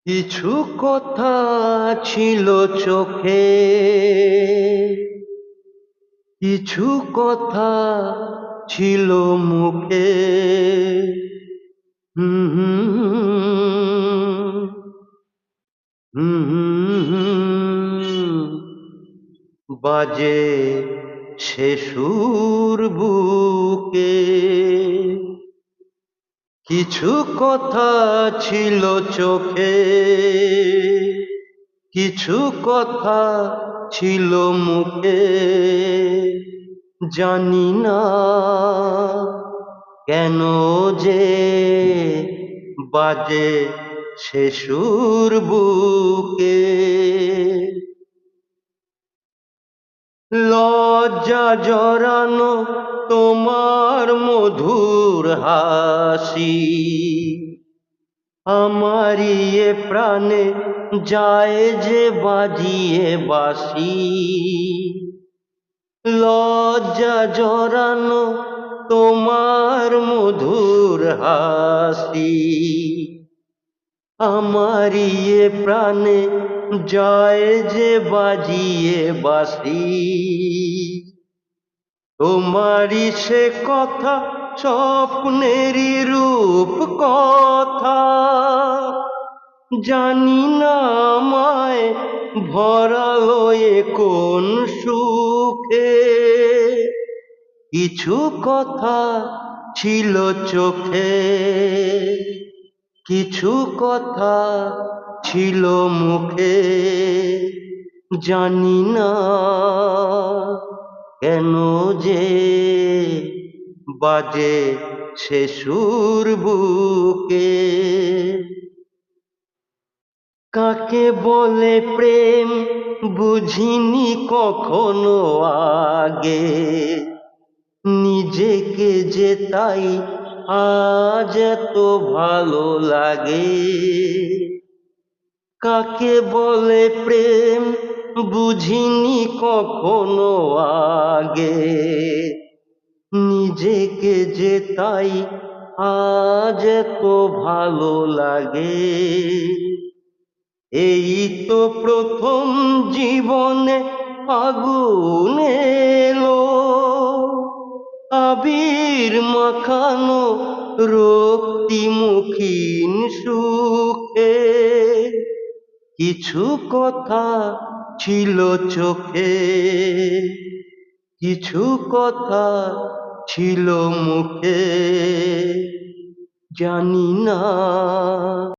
কিছু কথা ছিল চোখে, কিছু কথা ছিল মুখে। হুম হুম হুম হুম, বাজে সে সুর বুকে। কিছু কথা ছিল চোখে, কিছু কথা ছিল মুখে। জানি না কেন যে বাজে সে সুর বুকে। লজ্জা জড়ানো তোমার মধুর হাসি আমারি এ প্রাণে যায় যে বাজিয়ে বাঁশি। লজ্জা জড়ানো তোমার মধুর হাসি আমারি এ প্রাণে যায় যে বাজিয়ে বাঁশি। তোমারি সে কথা স্বপ্নেরই রূপ কথা, জানি না আমায় ভরালো এ কোন সুখে। কিছু কথা ছিল চোখে, কিছু কথা ছিল মুখে। জানি না কেন যে বাজে সে সুর বুকে। কাকে বলে প্রেম বুঝিনি কখনো আগে, নিজেকে যে তাই আজ এত ভালো লাগে। কাকে বলে প্রেম বুঝিনি কখনো আগে, নিজেকে যে তাই আজ এত ভালো লাগে। এই তো প্রথম জীবনে আগুন এলো, আবির মাখানো রক্তিমুখীন সুখে। কিছু কথা ছিল চোখে, কিছু কথা ছিল মুখে। জানি না